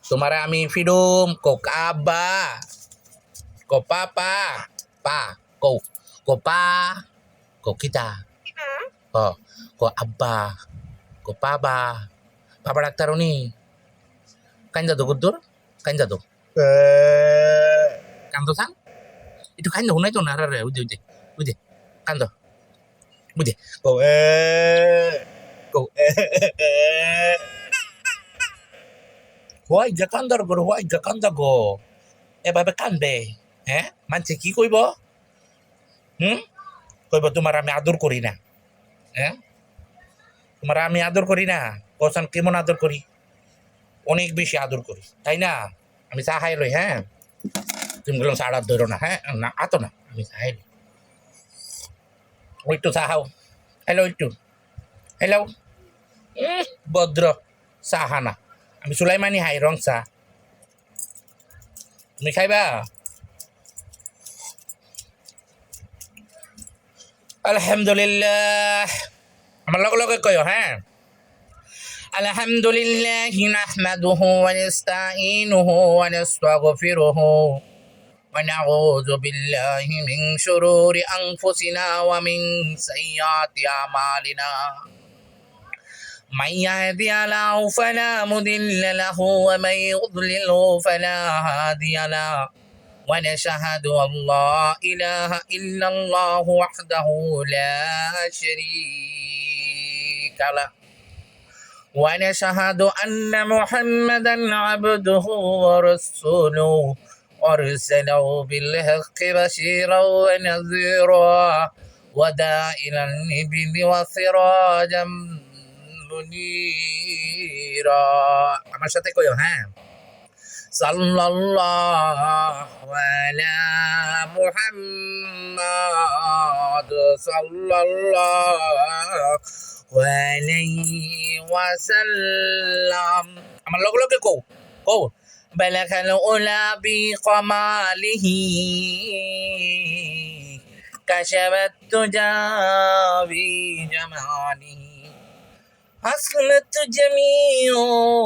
তোমারে আমি ফিডুম কো কাবা kau papa pa kau pa kau kita kau abba kau papa papa doctor উনি কান্দা তো গুদ্দুর কান্দা তো কান্দো থান একটু কান্দো শুনাই তো না রে বুঝে বুঝে বুঝে কান্দো বুঝে kau kau হোয়াই জাকান্দার গো হোয়াই জাকান্দা গো এভাবে কান্দে হ্যাঁ মানছে কি কইব কইব তোমার আমি আদর করি না হ্যাঁ তোমার আমি আদর করি না কসান কেমন আদর করি অনেক বেশি আদর করি তাই না আমি চা খাই লই হ্যাঁ তুমি বললাম চা ধরো না হ্যাঁ না আতো না আমি চা খাই লই ওই একটু চা খাও হ্যালো একটু হ্যালো ভদ্র চা হানা আমি সুলাইমানি হাই রং চা তুমি খাইবা আলহামদুলিল্লাহ আমার লগে লগে কয়ো হ্যাঁ الحمد لله نحمده ونستعينه ونستغفره ونعوذ بالله من شرور أنفسنا ومن سيئات أعمالنا من يهدي الله فلا مضل له ومن يضلل فلا هادي له ونشهد أن لا إله إلا الله وحده لا شريك له ونشهد أن محمدا عبده ورسوله أرسله بالحق بشيرا ونذيرا وداعيا بإذنه وسراجا منيرا আমার সাথে কইও হ্যাঁ সাল্লাল্লাহু আলা মুহাম্মাদ সাল্লাল্লাহু আলাইহি ওয়াসাল্লাম আমার লগে লগে কও কও বালাকাল উলা বিকামালিহি কাশাবাত তুজা বিজামালিহি حصلت جميع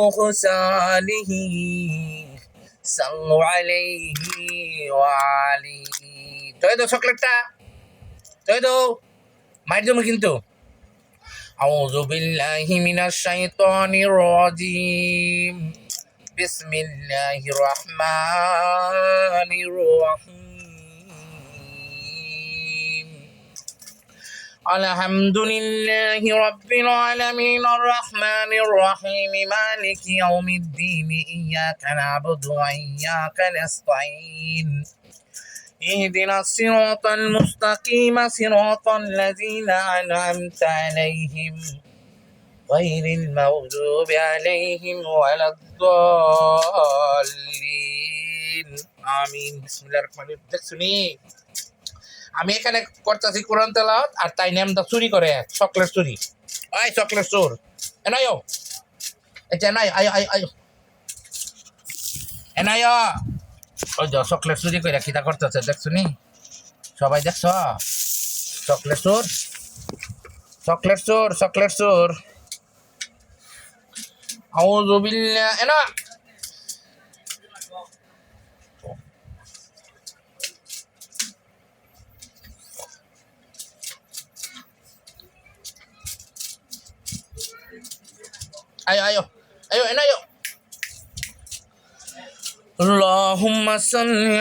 خصاله صلوا عليه وعليه তো এই তো চকলেটটা তো এই তো মাইর দেবো কিন্তু أعوذ بالله من الشيطان الرجيم بسم الله الرحمن الرحيم الحمد لله رب العالمين الرحمن الرحيم مالك يوم الدين إياك نعبد وإياك نستعين اهدنا الصراط المستقيم صراط الذين أنعمت عليهم غير المغضوب عليهم ولا الضالين آمين بسم الله الرحمن الرحيم দেখছুনি আমি এখানে করতেছি কোরআন তেলাওয়াত আর তাই নামটা চুরি করে চকলেট চুরি ওই চকলেট চোর এনায়ো এটা এনায় আয় আয় আয় এনায়ো ওই যে চকলেট চুরি করে কিতা করতেছে দেখছো নি সবাই দেখছ চকলেট চোর চকলেট চোর চকলেট চোর আউযু বিল্লাহ এনা ayo ayo ayo enayo Allahumma salli